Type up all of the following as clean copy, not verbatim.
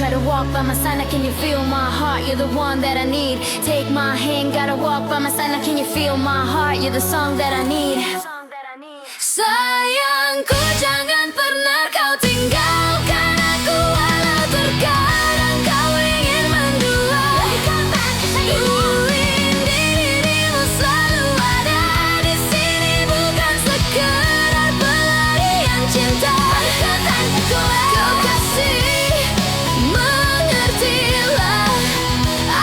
try to walk by my side, now can you feel my heart? You're the one that I need. Take my hand, gotta walk by my side, now can you feel my heart? You're the song that I need. Sayangku, jangan pernah kau tinggalkan aku, walau terkadang kau ingin mendua. Ku ingin dirimu selalu ada di sini, bukan sekedar pelarian cinta. Kau kasih, mengertilah,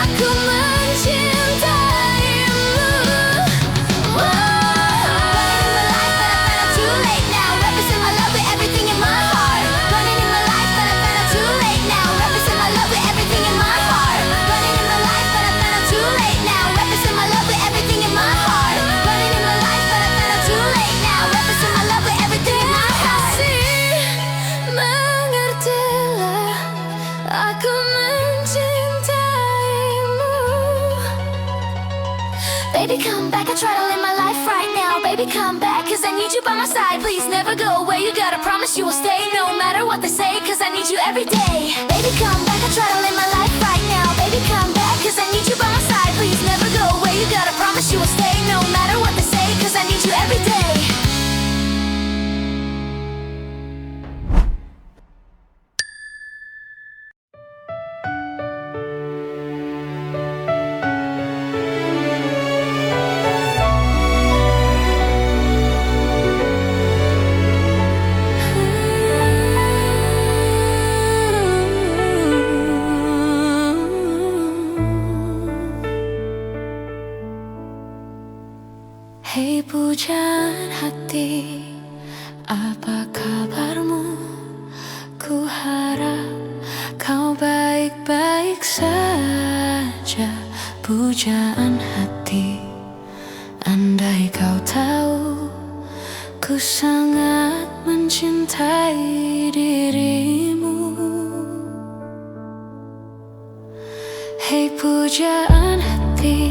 aku mencintaimu. Too late now, represent my love with everything in my heart. Running in my life, but I found out too late now. Represent my love with everything in my heart. Running in my life, but I found out too late now. Represent my love with everything in my heart. Running in my life, but I found out too late now. Represent my love with everything in my heart. Mengertilah, aku mencintaimu. Baby, come back, I try to live my life right now. Baby, come back, cause I need you by my side. Please never go away, you gotta promise you will stay, no matter what they say, cause I need you every day. Baby, come back, I try to live my life right now. Baby, come back, cause I need you by my side. Please never go away, you gotta promise you will stay, no matter what they say, cause I need you every day. Hei pujaan hati, apa kabarmu? Ku harap kau baik-baik saja. Pujaan hati, andai kau tahu, ku sangat mencintai dirimu. Hei pujaan hati,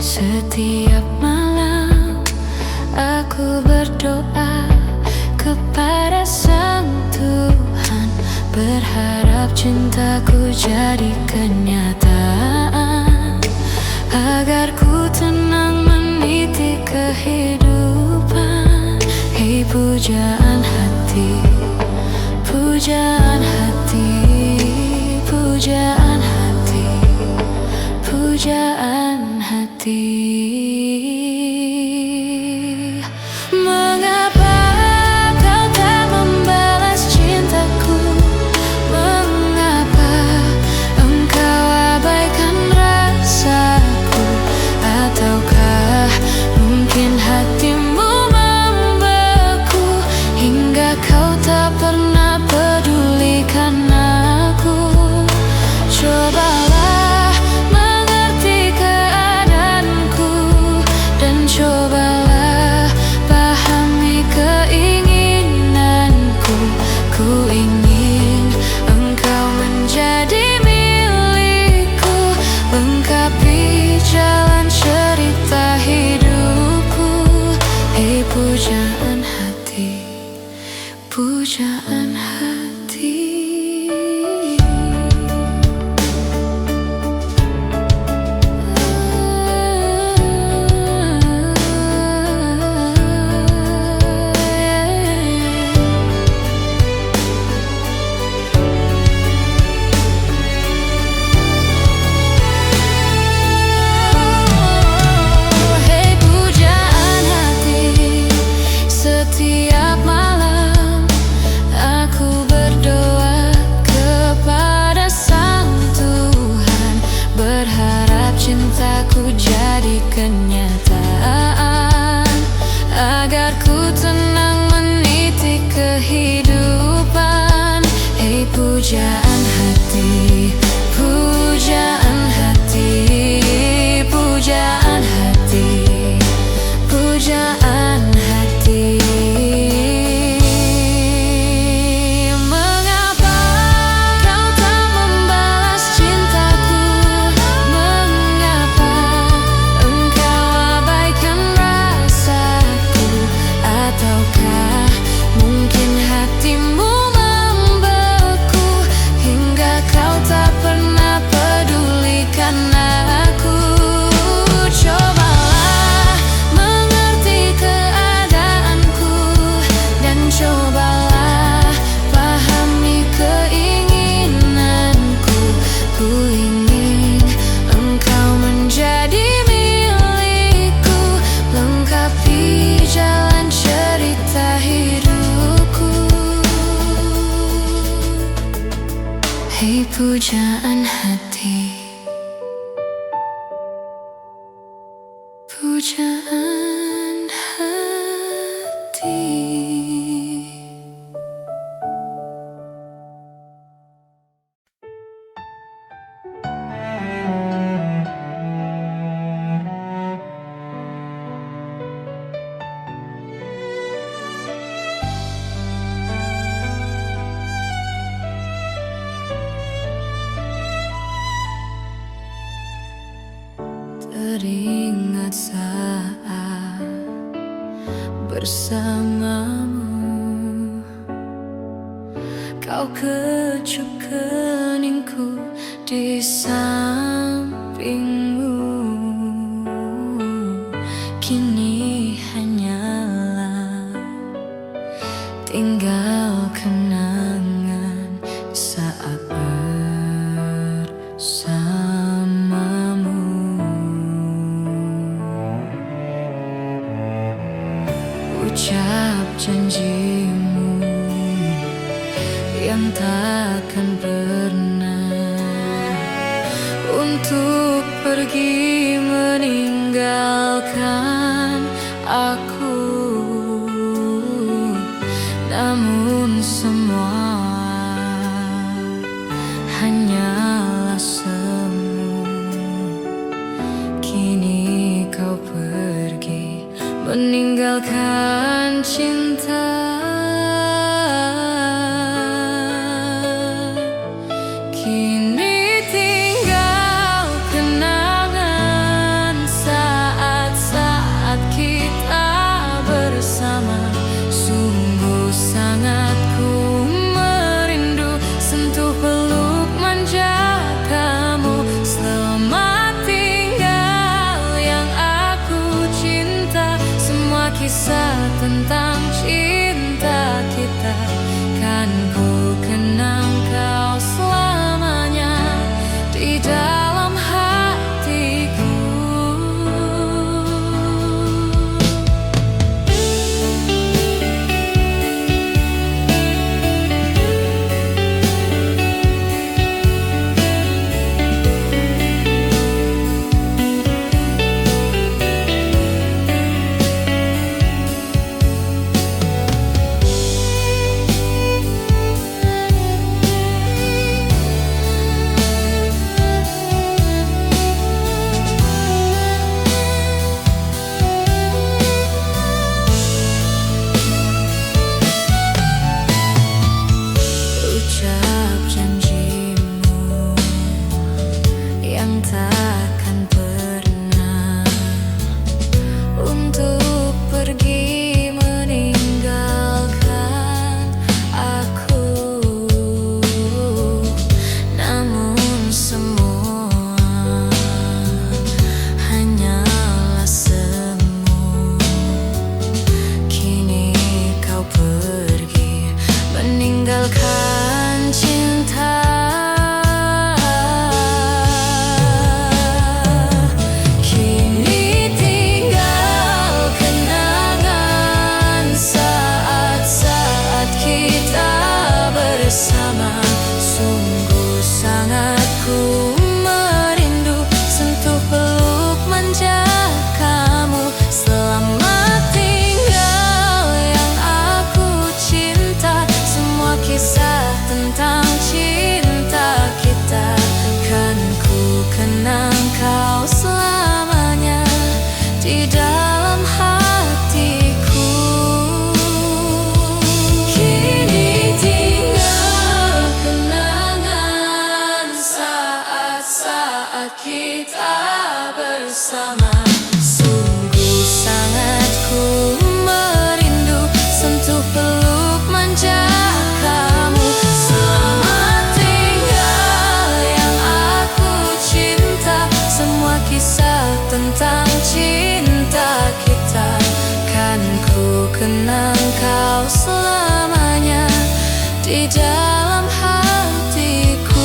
setiap malam aku berdoa kepada Sang Tuhan, berharap cintaku jadi kenyataan, agar ku tenang meniti kehidupan. Hei pujaan hati, pujaan hati, pujaan hati, pujaan hati. Mengapa kau tak membalas cintaku? Mengapa engkau abaikan rasaku? Ataukah mungkin hatimu membeku hingga kau tak pernah pedulikan aku? Cobalah mengerti keadaanku dan cobalah pahami keinginanku. Ku ingin engkau menjadi milikku, lengkapi jalan cerita hidupku. Hei pujaan hati, pujaan hati. Hei pujaan hati, setiap malam aku Hei pujaan hati, pujaan hati. Teringat saat bersamamu, kau kecup keningku di sampingmu. Kini hanyalah tinggal kenangan saat bersamamu. Ucap janjimu yang takkan pernah untuk pergi meninggalkan aku. Namun semua hanyalah semu. Kini kau pergi meninggalkan cinta. Kini tinggal kenangan saat-saat kita bersama. Sungguh sangat ku merindu sentuh peluk manja kamu. Selamat tinggal yang aku cinta. Semua kisah tentang cinta kita kan ku kenang kau selamanya di dalam hatiku. Ucap janjimu yang takkan pernah untuk pergi meninggalkan aku. Namun semua hanyalah semu. Kini kau pergi meninggalkan cinta. Kini tinggal kenangan saat-saat kita bersama. Sungguh sangat ku merindu sentuh peluk manja kamu. Selamat tinggal yang aku cinta. Semua kisah tentang cinta kita kan ku kenang kau selamanya di dalam hatiku. Kini tinggal kenangan saat-saat kita bersama. Sungguh sangat ku merindu sentuh peluk manja kamu. Selamat tinggal yang aku cinta. Semua kisah tentang cinta kita kan ku kenang kau selamanya di dalam hatiku.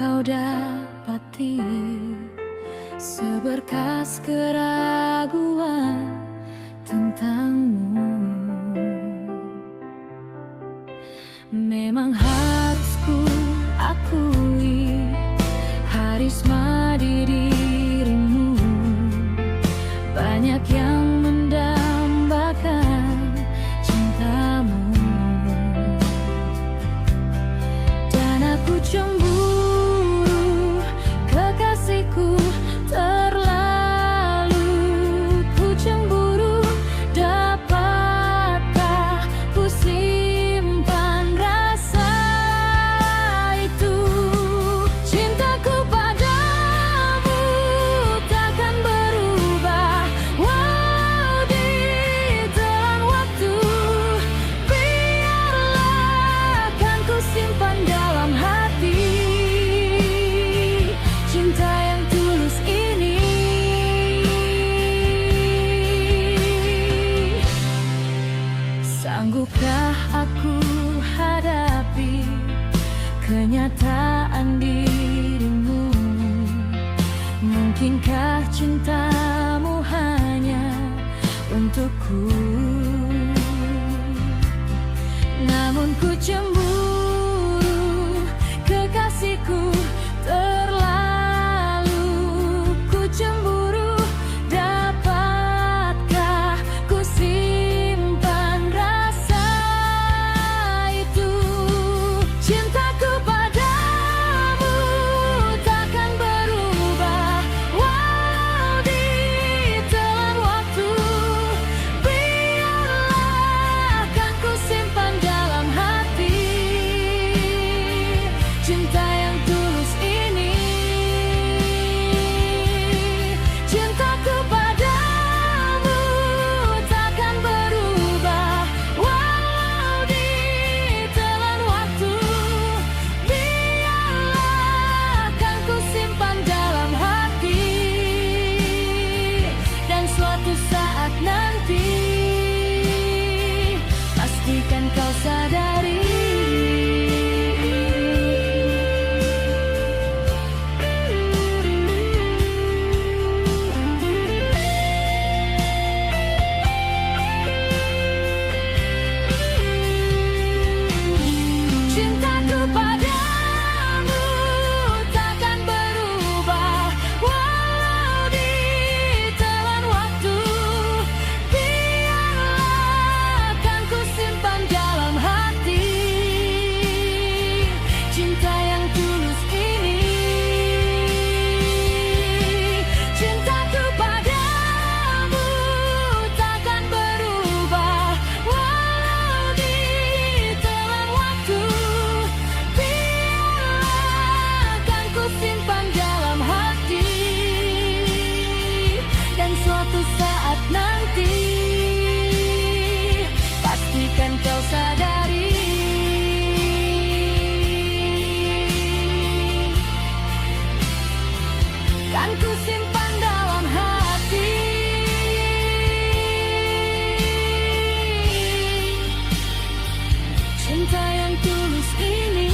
kau dapati seberkas keraguan tentangmu. Memang harus ku akui harisma di dirimu, banyak yang mendambakan cintamu, dan aku cemburu kekasihku terlalu. Ku cemburu, dapatkah ku simpan rasa itu? Cintaku padamu takkan berubah walau ditelan waktu. Biarlah kan ku simpan dalam hati cinta yang tulus ini. Sanggupkah aku hadapi kenyataan dirimu? Mungkinkah cintamu hanya untukku? Namun ku cemburu kekasihku terlalu. Ku cemburu, dapatkah ku simpan rasa itu? Cintaku padamu takkan berubah walau ditelan waktu. Biarlah kan ku simpan dalam hati cinta yang tulus ini. Cintaku padamu takkan berubah walau ditelan waktu. Biarlah kan ku simpan dalam hati, dan suatu saat nanti pastikan kau sadari. Cintaku padamu takkan berubah walau ditelan waktu. Biarlah kan ku simpan dalam hati cinta yang tulus ini. Cintaku padamu takkan berubah walau ditelan waktu. Biarlah kan ku simpan dalam hati, dan suatu saat nanti pastikan kau sadari. Kan ku simpan dalam hati cinta yang tulus ini.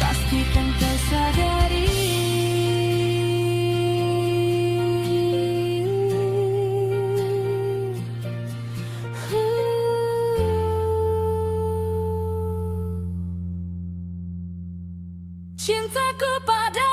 Pastikan kau sadari. Cintaku padamu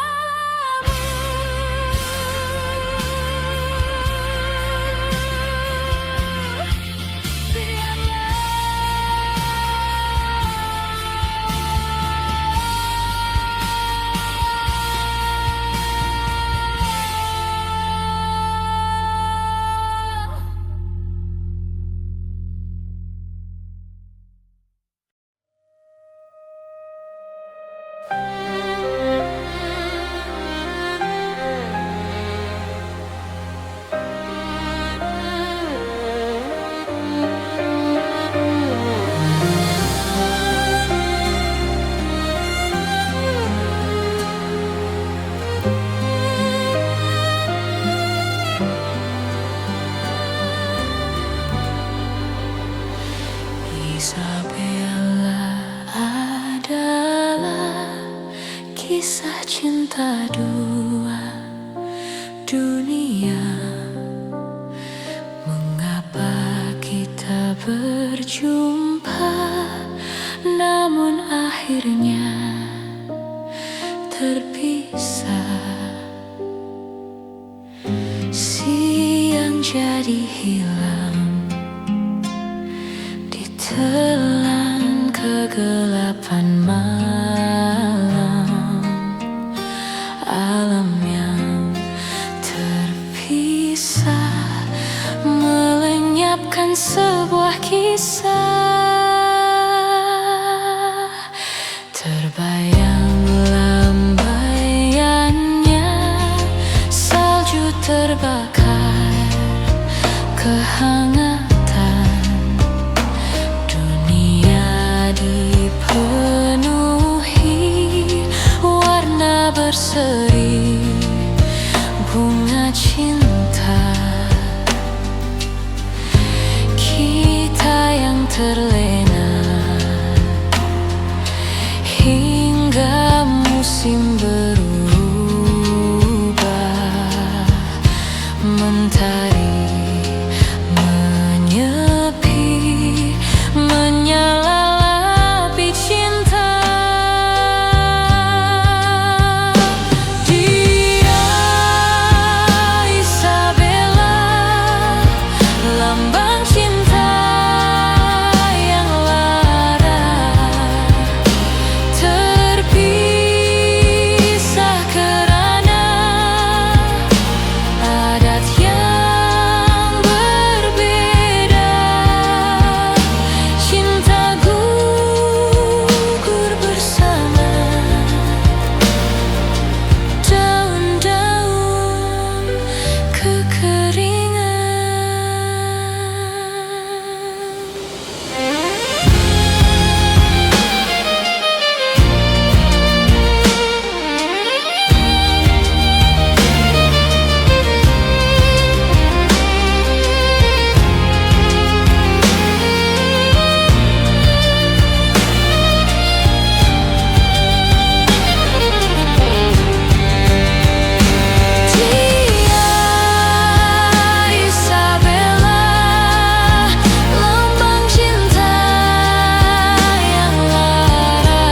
Kisah cinta dua dunia. Mengapa kita berjumpa, namun akhirnya terpisah. Siang jadi hilang, ditelan kegelapan malam. Alam yang terpisah melenyapkan sebuah kisah. Terbayang lambaiannya, salju terbakar kehangatan. Dunia dipenuhi warna berseri bunga cinta. Kita yang terlena hingga musim berubah. Mentari menyepi, menyala api cinta. Dia Isabella, lambang cinta yang lara. Terpisah kerana adat yang berbeda. Cinta gugur bersama daun-daun kekeringan. Dia Isabella, lambang cinta yang lara.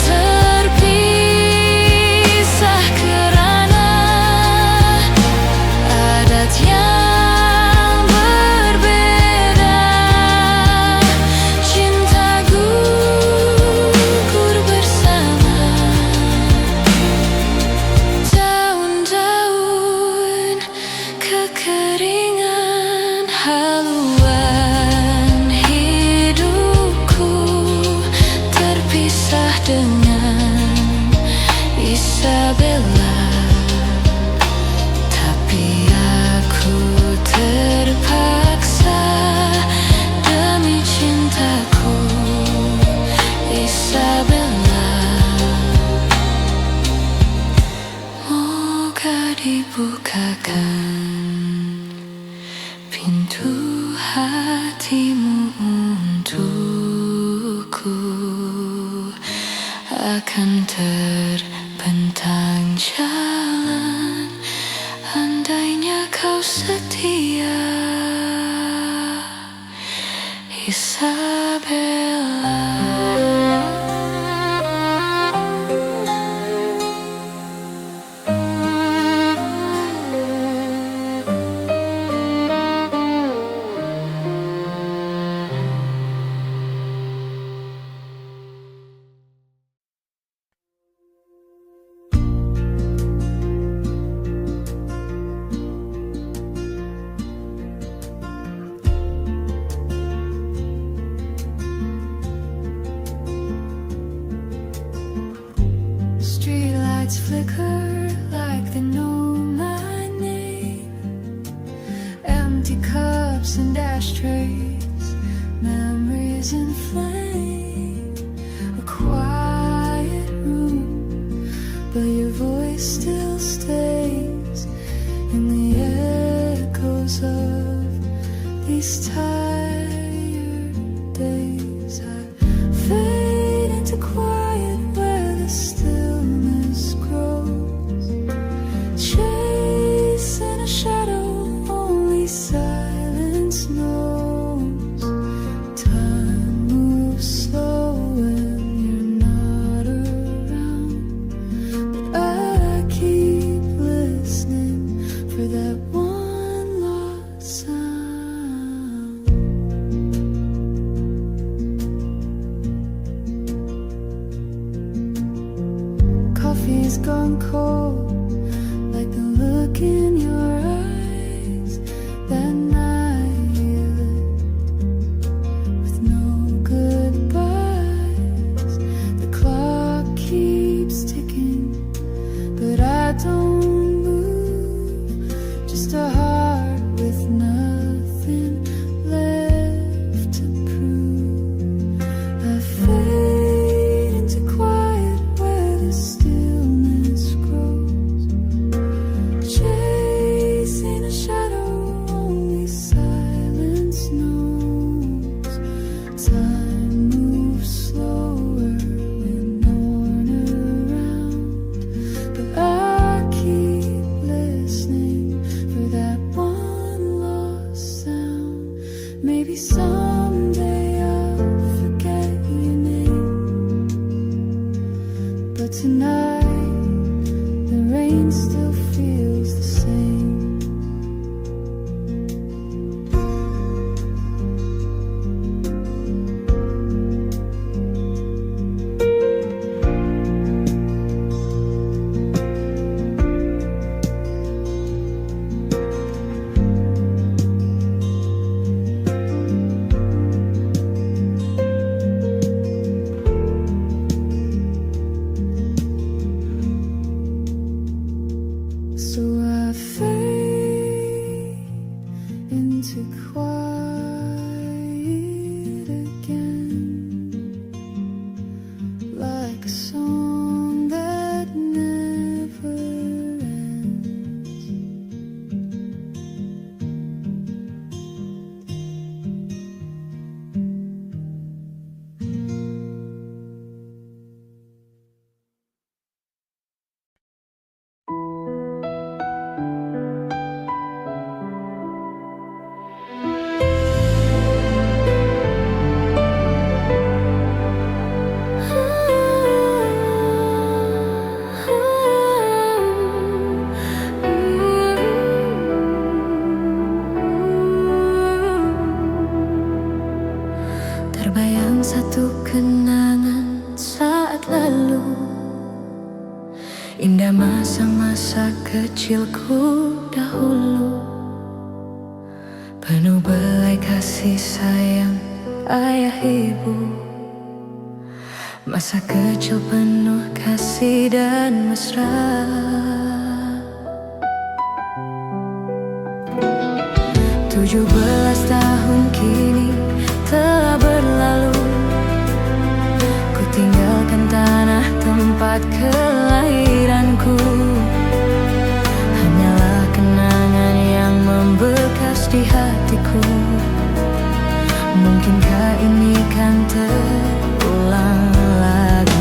Terpisah kerana adat yang berbeda. Cinta gugur bersama daun-daun kekeringan. Haluan hidupku terpisah dengan Isabella, tapi aku terpaksa demi cintaku Isabella. Moga dibukakan pintu hatimu untukku. Akan terbentang jalan andainya kau setia, Isabella. Streetlights flicker like they know my name. Empty cups and ashtrays, memories in flame. A quiet room, but your voice still stays in the echoes of these tired days. I fade into quiet where the stillness grows, chasing a shadow only silence knows. Time moves slow when you're not around, but I keep listening for that one lost sound. Coffee's gone cold, like the look in your eyes that night you left with no goodbyes. The clock keeps ticking, but I don't move, just a heart with nothing left to prove. I fade into quiet where the stillness grows, chasing a shadow only silence knows. Time moves slower when no one around, but I keep listening for that one lost sound. Maybe someday I'll forget your name, but tonight the rain still feels the same. So I fade into quiet again, like a song that never ends. Terbayang satu kenangan saat lalu, indah masa-masa kecilku dahulu, penuh belai kasih sayang ayah ibu. Masa kecil penuh kasih dan mesra. 17 tahun kini telah berlalu, ku tinggalkan tanah tempat kelahiranku. Hanyalah kenangan yang membekas di hatiku. Mungkinkah ini kan terulang lagi?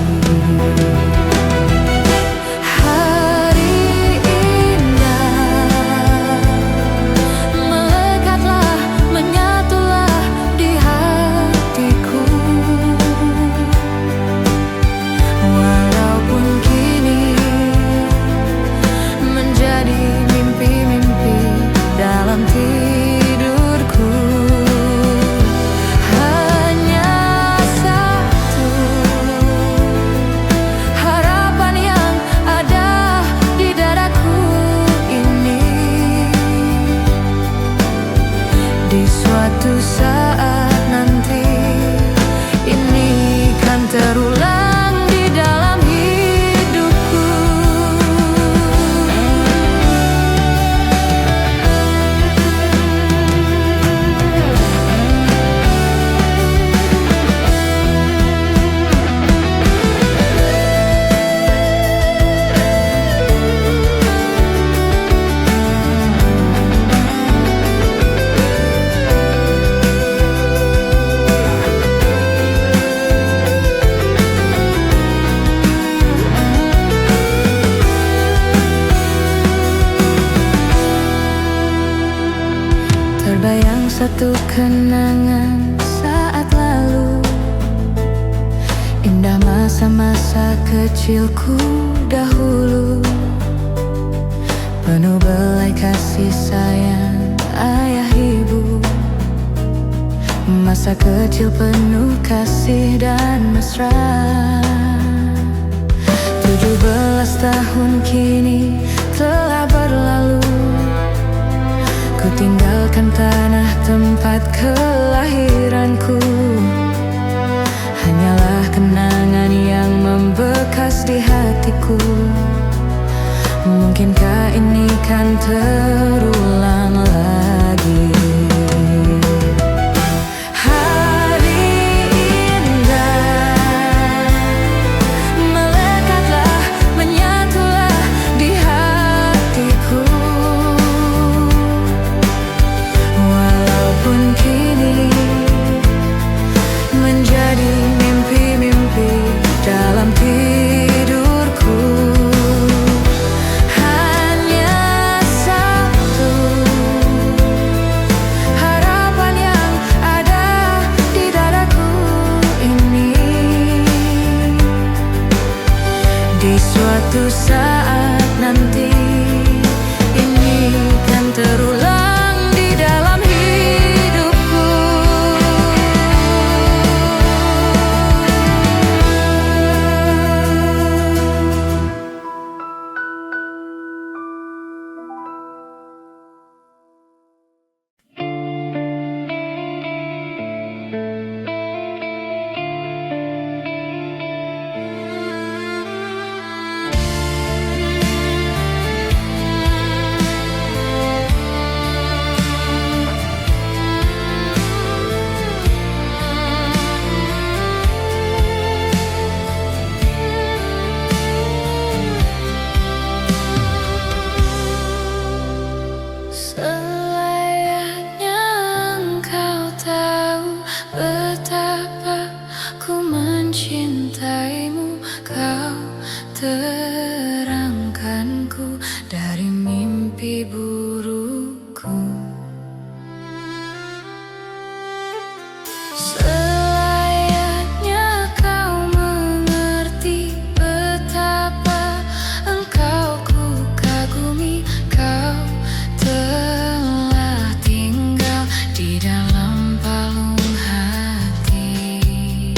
Tidurku hanya satu kenangan saat lalu, indah masa-masa kecilku dahulu, penuh belai kasih sayang ayah ibu. Masa kecil penuh kasih dan mesra. 17 tahun kini telah berlalu, ku tinggalkan tanah tempat kelahiranku. Hanyalah kenangan yang membekas di hatiku. Mungkinkah ini kan terulang lagi? Di suatu saat nanti, ini kan terulang di dalam hidupku. Selayaknya engkau tahu betapa ku mencintaimu. Kau terangkanku dari mimpi burukku. Selayaknya kau mengerti betapa engkau ku kagumi. Kau telah tinggal di dalam palung hati.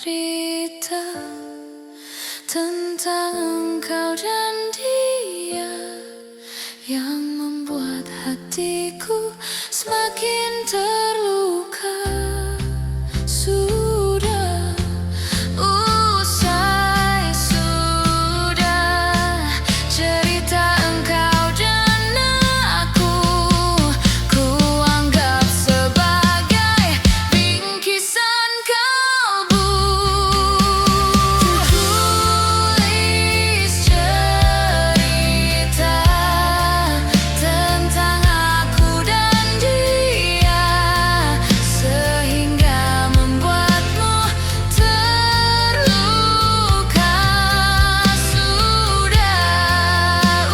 cerita tentang engkau dan dia yang membuat hatiku semakin terluka. Sudah usai, sudah cerita engkau dan aku, ku anggap sebagai bingkisan kalbu. Tulis cerita tentang aku dan dia sehingga membuatmu terluka. Sudah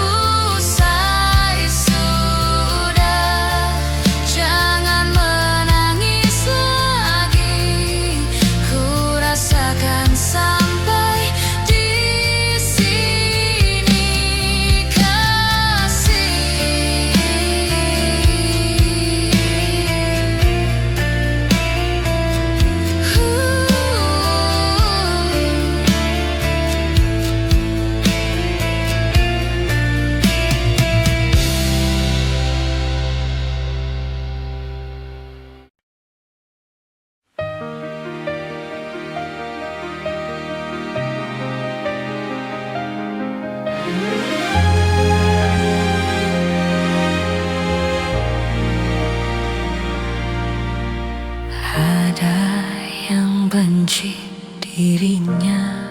usai, sudah jangan menangis lagi, ku rasakan sampai di sini kasih. Ada yang benci dirinya,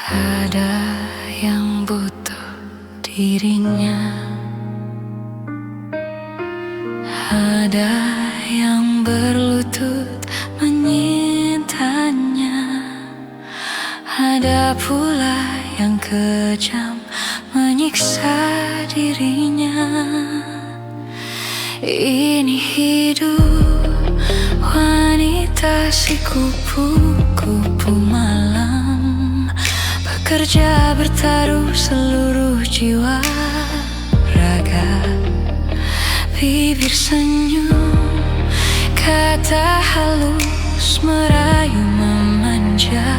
ada yang butuh dirinya, ada yang berlutut menyintanya, ada pula yang kejam menyiksa dirinya. Ini hidup wanita si kupu-kupu malam, bekerja bertaruh seluruh jiwa raga. Bibir senyum, kata halus merayu memanja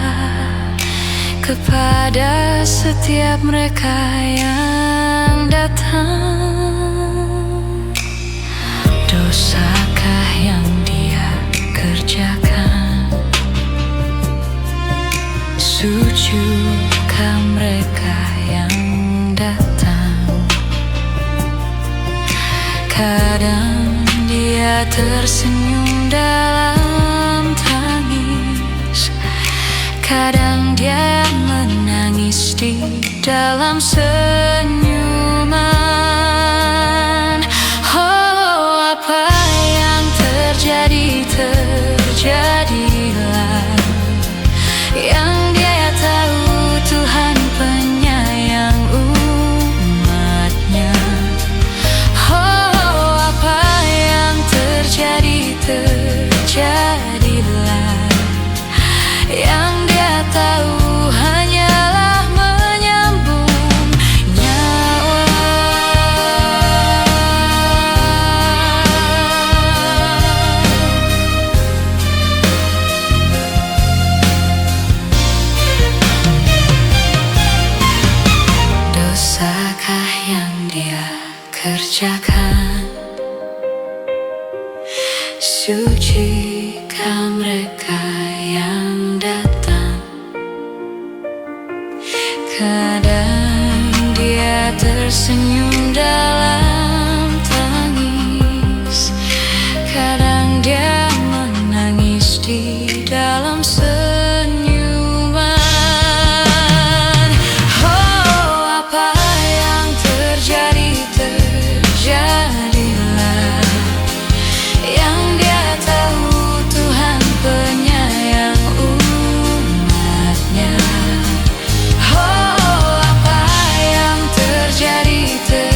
kepada setiap mereka yang datang. Dosakah yang dia kerjakan? Sujudkah mereka yang datang? Kadang dia tersenyum dalam tangis, kadang dia menangis di dalam senyuman. Oh, apa yang terjadi, terjadilah. Yang dia tahu Tuhan penyayang umatnya. Oh, apa yang terjadi, terjadilah. Yang dia tahu hanyalah menyambung nyawa. Dosakah yang dia kerjakan? Sujikah mereka yang datang? Kadang dia tersenyum dalam tangis, kadang dia menangis di dalam senyuman. Oh, apa yang terjadi, terjadilah. Yang dia tahu Tuhan penyayang umatnya. Oh, apa yang terjadi, terjadilah.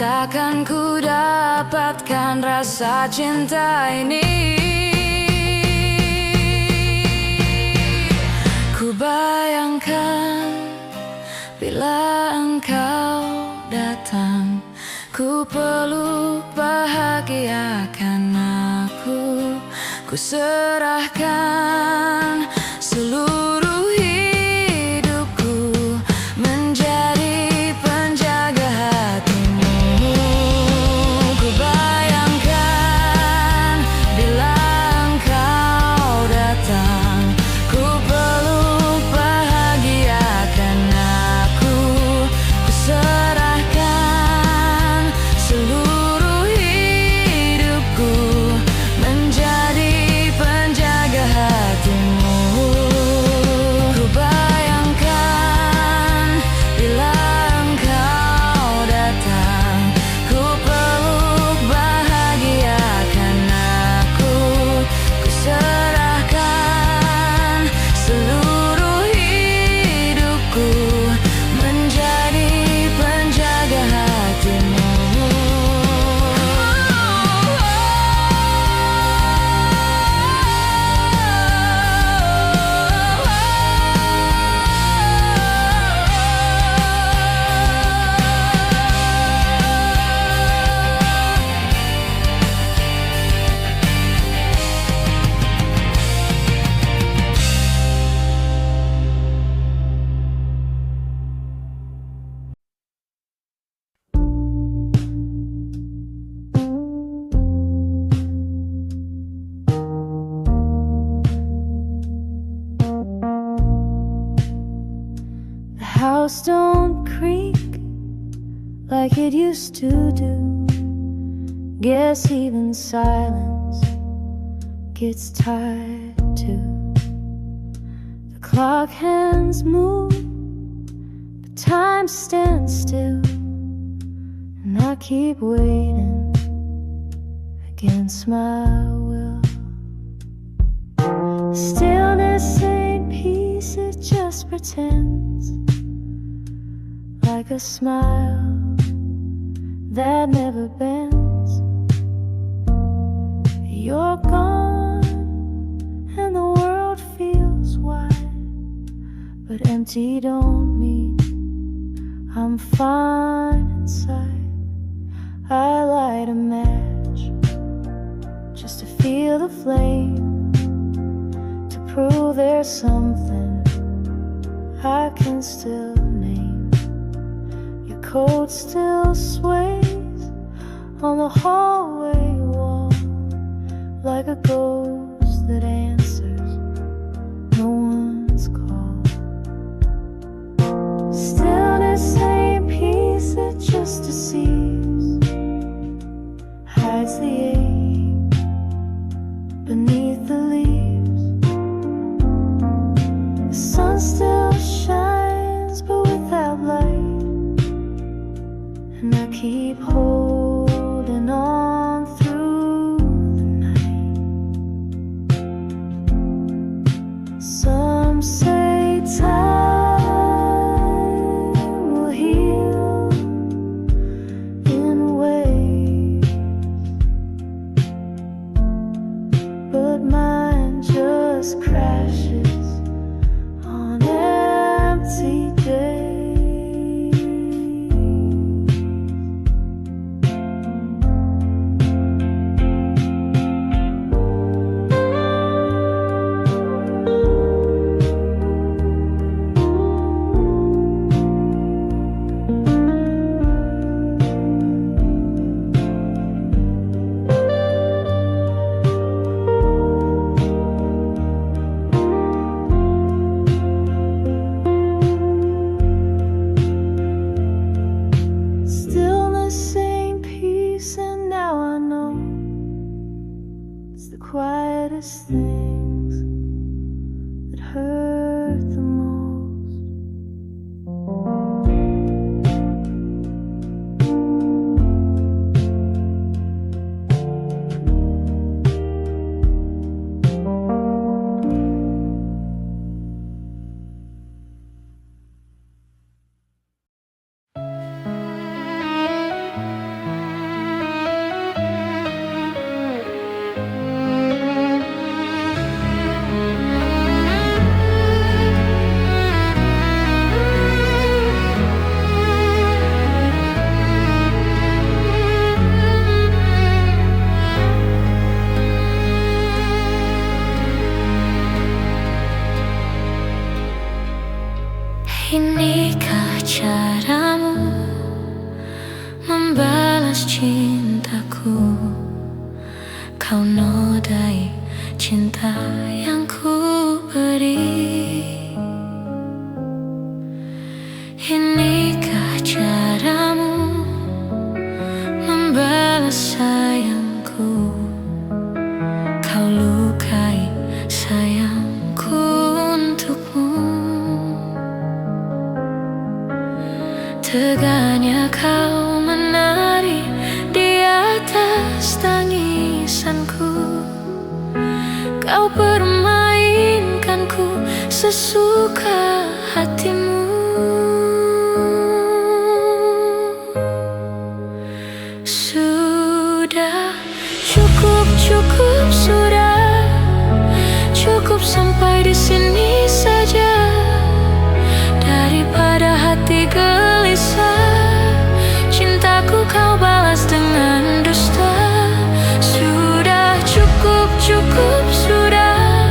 takkan ku dapatkan rasa cinta ini. Ku bayangkan bila engkau datang, ku peluk bahagiakan aku, ku serahkan seluruh hidupku menjadi penjaga hatimu. Ku bayangkan bila engkau datang, ku peluk bahagiakan aku, ku serahkan seluruh hidupku menjadi penjaga hatimu. Ku bayangkan bila engkau datang, ku peluk bahagiakan aku, ku serahkan seluruh hidupku menjadi penjaga hatimu. The house don't creak like it used to do. Guess even silence gets tired too. The clock hands move, but time stands still, and I keep waiting against my will. Stillness ain't peace, it just pretends, like a smile that never bends. You're gone and the world feels wide, but empty don't mean I'm fine inside. I light a match just to feel the flame, to prove there's something I can still name. Your coat still sways on the hallway wall, like a ghost that answers no one's call. Stillness ain't peace, it just deceives, hides the ache beneath the leaves. The sun still shines, but without light, and I keep holding on through the night. Some say time will heal in waves, but mine just crashes on empty days. balas cintaku. Kau nodai cinta yang ku beri. Inikah caramu membalas sayangku? Kau lukai sayangku untukmu. Teganya kau menari di atas tangisanku. Kau permainkanku sesuka hatimu. Sudah cukup, cukup sudah. Cukup sampai di sini saja. Daripada hati gelisah, cintaku kau balas dengan dusta. Sudah cukup, cukup sudah.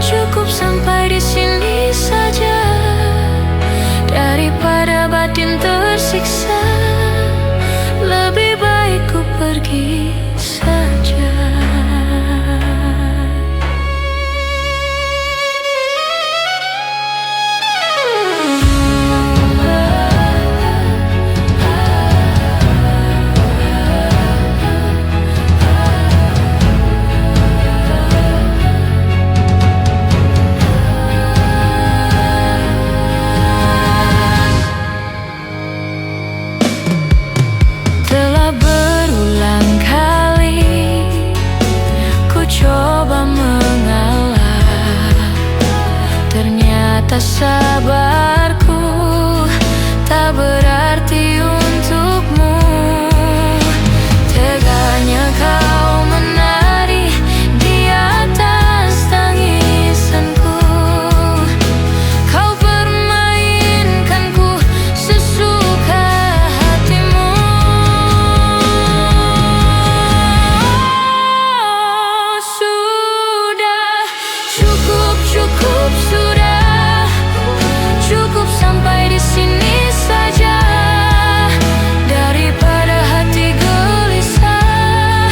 Cukup sampai di sini saja. Daripada batin tersiksa, lebih baik ku pergi saja. Sabarku tak berarti untukmu. Teganya kau menari di atas tangisanku. Kau permainkanku sesuka hatimu. Sudah cukup, cukup sudah. Cukup sampai di sini saja. Daripada hati gelisah,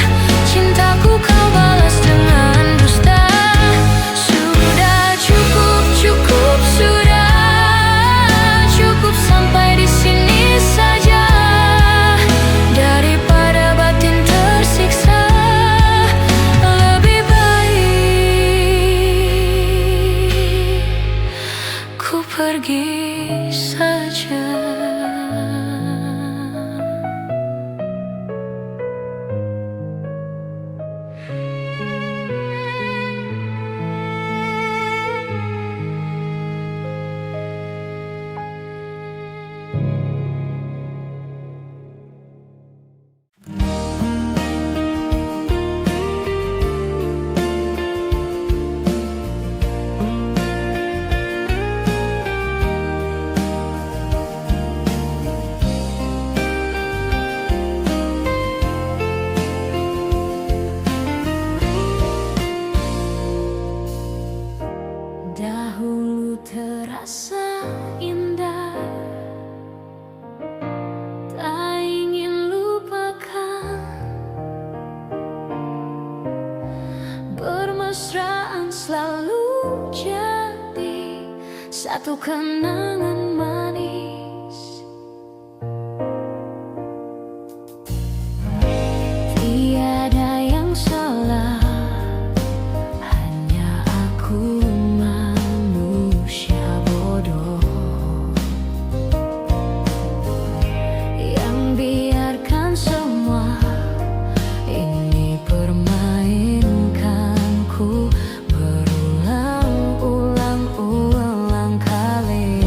cintaku kau balas dengan dusta. Sudah cukup, cukup sudah. Cukup sampai di sini saja. Daripada batin tersiksa, lebih baik ku pergi saja. Dahulu terasa indah, tak ingin lupakan. Bermesraan selalu jadi satu kenangan manis. Tiada yang salah, hanya aku manusia bodoh yang biarkan semua ini permainkanku berulang-ulang kali.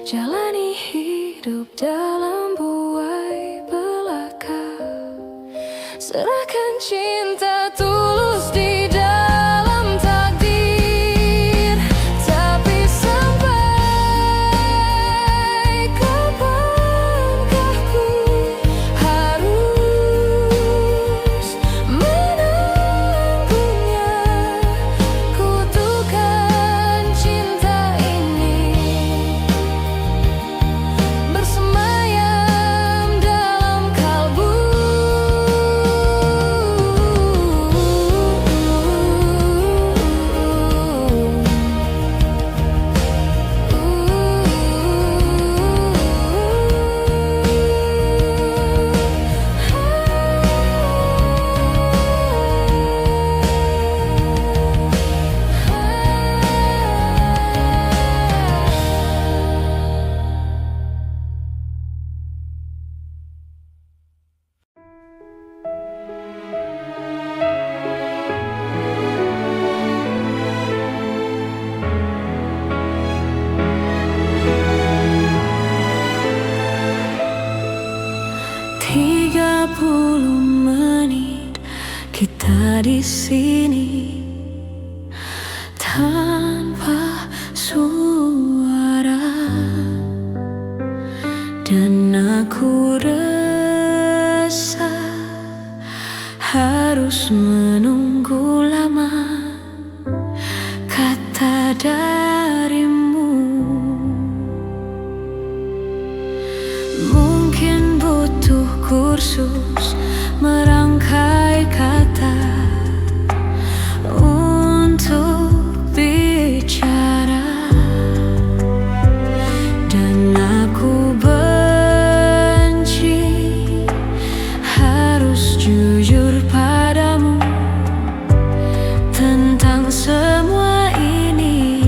jalani hidup dalam buai belaka. Serahkan cinta tulus di dalam takdir. Tapi sampai kapankah ku harus menangguhnya, kutukan cinta ini bersemayam dalam kalbu. Tiga puluh menit kita di sini tanpa suara, dan aku resah harus menunggu lama kata darimu. Mungkin butuh kursus merangkai kata untuk bicara, dan aku benci harus jujur padamu tentang semua ini.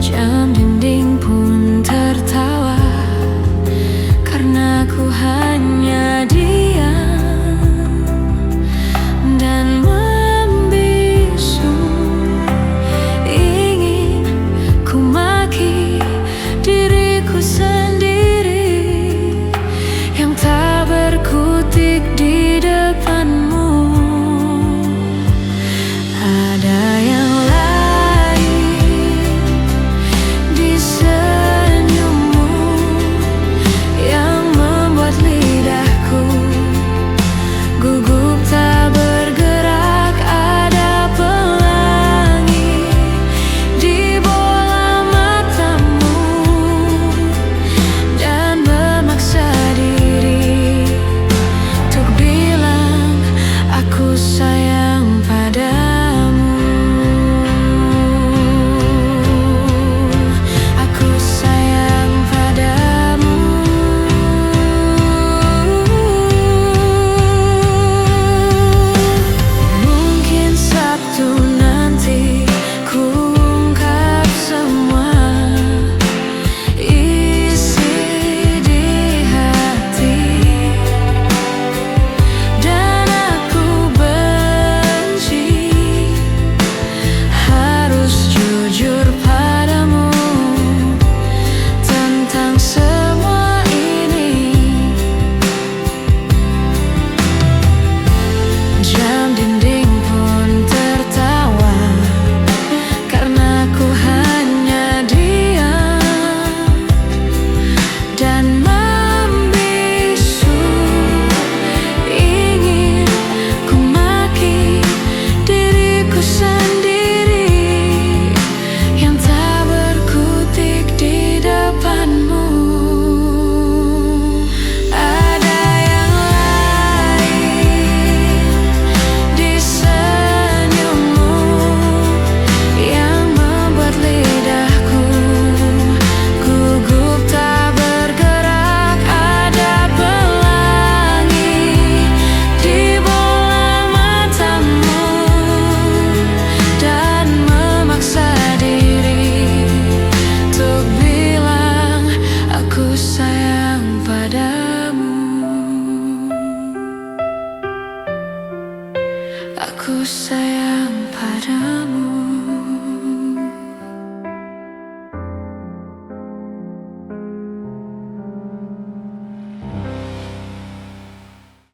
Jam dinding pun tertawa karena ku hanya diam dan membisu. Ingin ku maki diriku sendiri yang tak berkutik di depanmu. Ada yang aku sayang padamu.